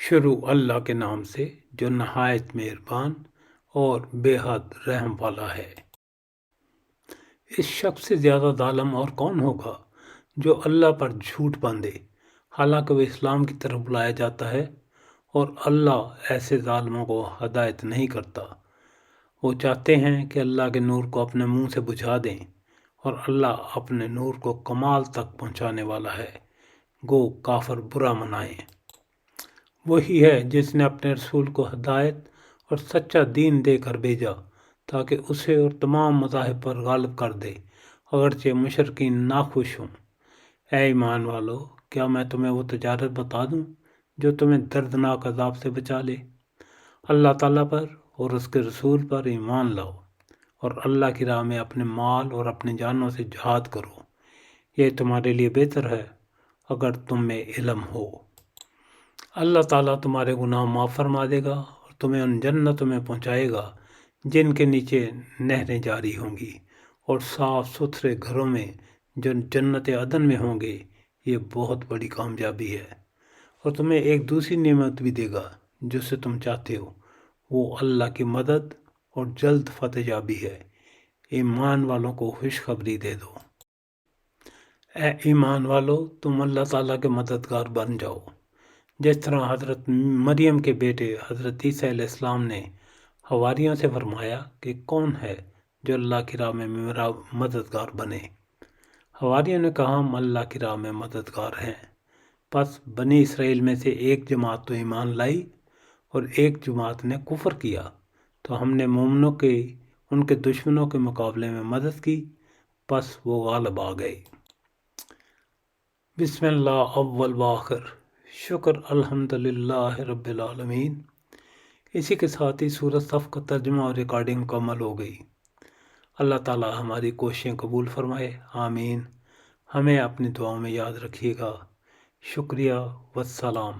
شروع اللہ کے نام سے جو نہایت مہربان اور بے حد رحم والا ہے۔ اس شخص سے زیادہ ظالم اور کون ہوگا جو اللہ پر جھوٹ باندھے حالانکہ وہ اسلام کی طرف بلایا جاتا ہے، اور اللہ ایسے ظالموں کو ہدایت نہیں کرتا۔ وہ چاہتے ہیں کہ اللہ کے نور کو اپنے منہ سے بجھا دیں، اور اللہ اپنے نور کو کمال تک پہنچانے والا ہے، گو کافر برا منائیں۔ وہی ہے جس نے اپنے رسول کو ہدایت اور سچا دین دے کر بھیجا تاکہ اسے اور تمام مذاہب پر غالب کر دے، اگرچہ مشرکین ناخوش ہوں۔ اے ایمان والو، کیا میں تمہیں وہ تجارت بتا دوں جو تمہیں دردناک عذاب سے بچا لے؟ اللہ تعالیٰ پر اور اس کے رسول پر ایمان لاؤ، اور اللہ کی راہ میں اپنے مال اور اپنی جانوں سے جہاد کرو۔ یہ تمہارے لیے بہتر ہے اگر تم میں علم ہو۔ اللہ تعالیٰ تمہارے گناہ معاف فرما دے گا اور تمہیں ان جنتوں میں پہنچائے گا جن کے نیچے نہریں جاری ہوں گی، اور صاف ستھرے گھروں میں جو جنت عدن میں ہوں گے۔ یہ بہت بڑی کامیابی ہے، اور تمہیں ایک دوسری نعمت بھی دے گا جسے تم چاہتے ہو، وہ اللہ کی مدد اور جلد فتح یابی ہے۔ ایمان والوں کو خوشخبری دے دو۔ اے ایمان والو، تم اللہ تعالیٰ کے مددگار بن جاؤ، جس طرح حضرت مریم کے بیٹے حضرت عیسیٰ علیہ السلام نے حواریوں سے فرمایا کہ کون ہے جو اللہ کی راہ میں میرا مددگار بنے۔ حواریوں نے کہا ہم اللہ کی راہ میں مددگار ہیں۔ پس بنی اسرائیل میں سے ایک جماعت تو ایمان لائی اور ایک جماعت نے کفر کیا، تو ہم نے مومنوں کے ان کے دشمنوں کے مقابلے میں مدد کی، پس وہ غالب آ گئے۔ بسم اللہ اول وآخر، شکر الحمدللہ رب العالمین۔ اسی کے ساتھ ہی سورۃ صف کا ترجمہ اور ریکارڈنگ مکمل ہو گئی۔ اللہ تعالی ہماری کوششیں قبول فرمائے، آمین۔ ہمیں اپنی دعاؤں میں یاد رکھیے گا۔ شکریہ والسلام۔